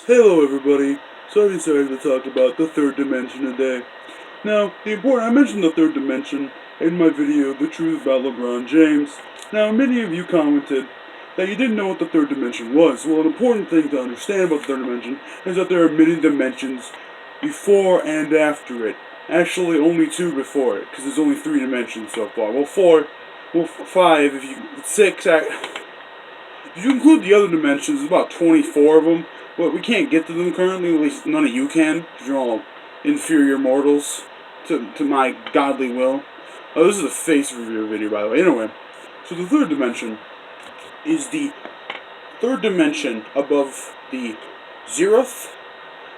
Hello everybody, so I decided to talk about the third dimension today. Now, I mentioned the third dimension in my video, The Truth About LeBron James. Now, many of you commented that you didn't know what the third dimension was. Well, an important thing to understand about the third dimension is that there are many dimensions before and after it. Actually, only two before it, because there's only three dimensions so far. Five, six, if you include the other dimensions, there's about 24 of them. But we can't get to them currently, at least none of you can, because you're all inferior mortals to my godly will. Oh, this is a face review video, by the way. Anyway, so the third dimension is the third dimension above the zeroth,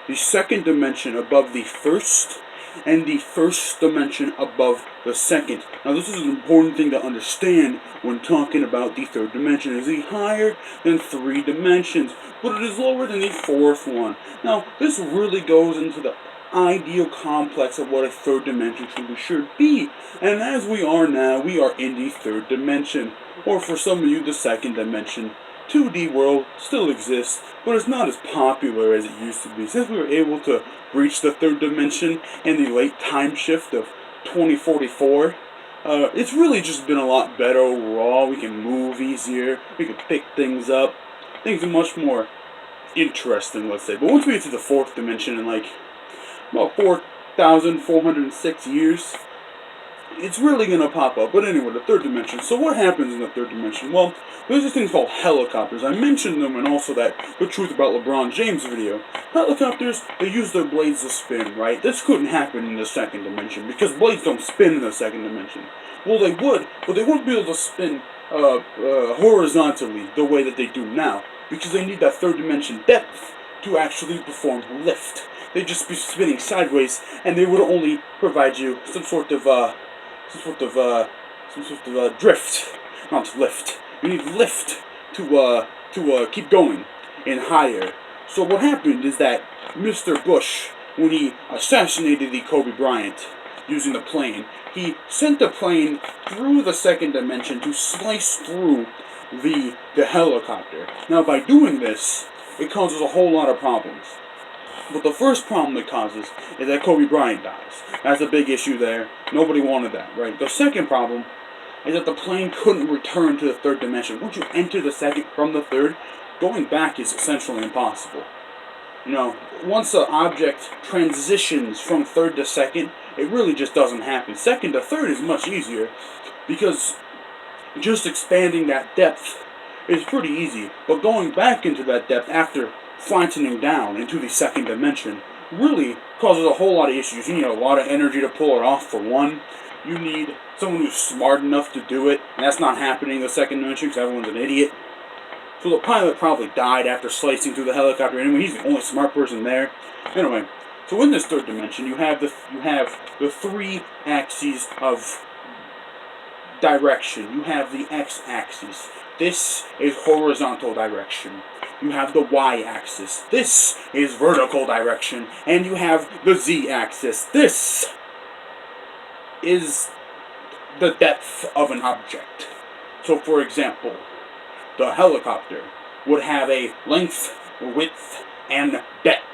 the second dimension above the first, and the first dimension above the second. Now, this is an important thing to understand when talking about the third dimension. It is higher than three dimensions, but it is lower than the fourth one. Now, this really goes into the ideal complex of what a third dimension truly should be. And as we are now, we are in the third dimension, or for some of you, the second dimension. 2D world still exists, but it's not as popular as it used to be. Since we were able to breach the third dimension in the late time shift of 2044, it's really just been a lot better overall. We can move easier, we can pick things up. Things are much more interesting, let's say. But once we get to the fourth dimension in like about 4,406 years, it's really going to pop up. But anyway, the third dimension. So what happens in the third dimension? Well, there's this thing called helicopters. I mentioned them in also that The Truth About LeBron James video. Helicopters, they use their blades to spin, right? This couldn't happen in the second dimension, because blades don't spin in the second dimension. Well, they would, but they wouldn't be able to spin horizontally the way that they do now, because they need that third dimension depth to actually perform lift. They'd just be spinning sideways, and they would only provide you some sort of drift, not lift. You need lift to keep going and higher. So what happened is that Mr. Bush, when he assassinated the Kobe Bryant using the plane, he sent the plane through the second dimension to slice through the helicopter. Now, by doing this, it causes a whole lot of problems. But the first problem it causes is that Kobe Bryant dies. That's a big issue there. Nobody wanted that, right? The second problem is that the plane couldn't return to the third dimension. Once you enter the second from the third, going back is essentially impossible. You know, once an object transitions from third to second, it really just doesn't happen. Second to third is much easier, because just expanding that depth is pretty easy. But going back into that depth after flattening down into the second dimension really causes a whole lot of issues. You need a lot of energy to pull it off, for one. You need someone who's smart enough to do it, and that's not happening in the second dimension because everyone's an idiot. So the pilot probably died after slicing through the helicopter anyway. He's the only smart person there. Anyway, so in this third dimension, you have the three axes of direction. You have the x-axis. This is horizontal direction. You have the y-axis. This is vertical direction. And you have the z-axis. This is the depth of an object. So, for example, the helicopter would have a length, width, and depth.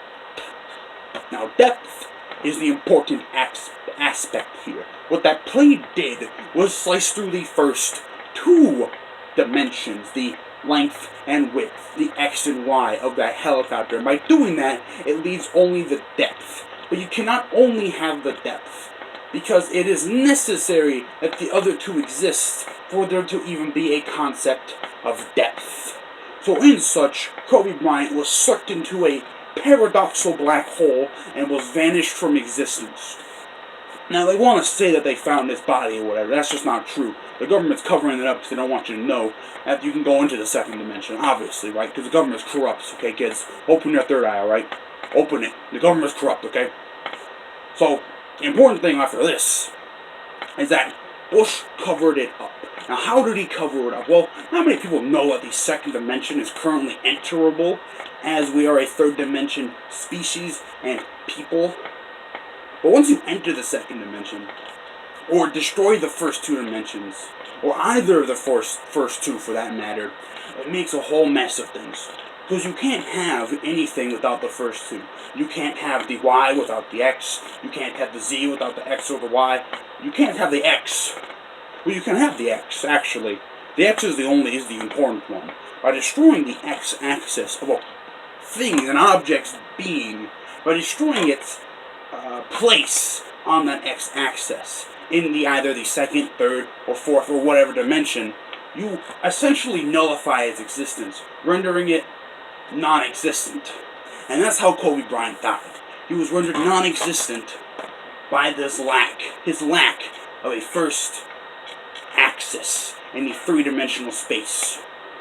Now, depth is the important aspect here. What that plane did was slice through the first two dimensions, the length and width, the x and y of that helicopter. And by doing that, it leaves only the depth. But you cannot only have the depth, because it is necessary that the other two exist for there to even be a concept of depth. So in such, Kobe Bryant was sucked into a paradoxical black hole and was vanished from existence. Now, they want to say that they found his body or whatever. That's just not true. The government's covering it up because they don't want you to know that you can go into the second dimension, obviously, right? Because the government's corrupt, okay, kids? Open your third eye, alright? Open it. The government's corrupt, okay? So, the important thing after this is that Bush covered it up. Now, how did he cover it up? Well, not many people know that the second dimension is currently enterable, as we are a third dimension species and people. But once you enter the second dimension, or destroy the first two dimensions, or either of the first two for that matter, it makes a whole mess of things. Because you can't have anything without the first two. You can't have the y without the x. You can't have the z without the x or the y. You can't have the x. Well, you can have the x, actually. The x is the important one. By destroying the x-axis of a thing, an object's being, by destroying its place on that x-axis, in either the second, third, or fourth, or whatever dimension, you essentially nullify its existence, rendering it non-existent. And that's how Kobe Bryant died. He was rendered non-existent by his lack of a first axis in the three-dimensional space.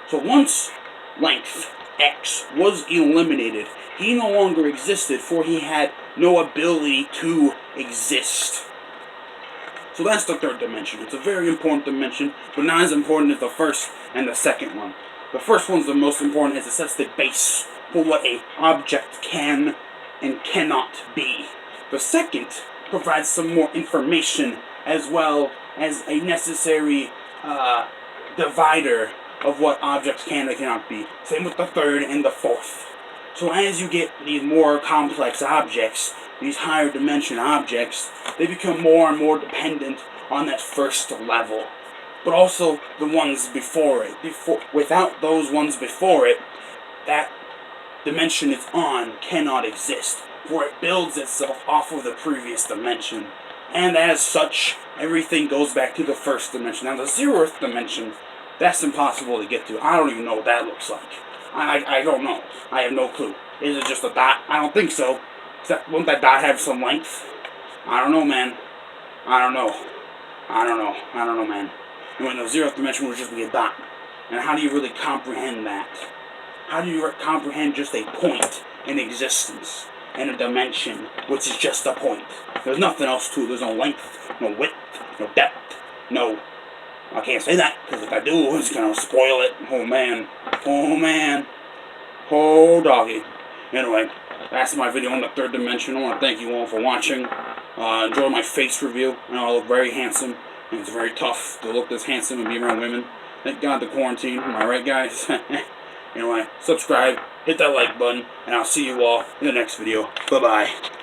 So once length x was eliminated, he no longer existed, for he had no ability to exist. So that's the third dimension. It's a very important dimension, but not as important as the first and the second one. The first one's the most important, as it sets the base for what an object can and cannot be. The second provides some more information, as well as a necessary divider of what objects can and cannot be. Same with the third and the fourth. So as you get these more complex objects, these higher dimension objects, they become more and more dependent on that first level. But also the ones before it. Without those ones before it, that dimension it's on cannot exist, for it builds itself off of the previous dimension. And as such, everything goes back to the first dimension. Now the 0th dimension, that's impossible to get to. I don't even know what that looks like. I don't know. I have no clue. Is it just a dot? I don't think so. Won't that dot have some length? I don't know, man. I don't know, man. And when the 0th dimension would just be a dot. And how do you really comprehend that? How do you comprehend just a point in existence, in a dimension, which is just a point? There's nothing else to it. There's no length, no width, no depth, no... I can't say that, because if I do, it's going to spoil it. Oh, man. Oh, doggy. Anyway, that's my video on the third dimension. I want to thank you all for watching. Enjoy my face review. I know I look very handsome, and it's very tough to look this handsome and be around women. Thank God the quarantine. Am I right, guys? Anyway, subscribe, hit that like button, and I'll see you all in the next video. Bye-bye.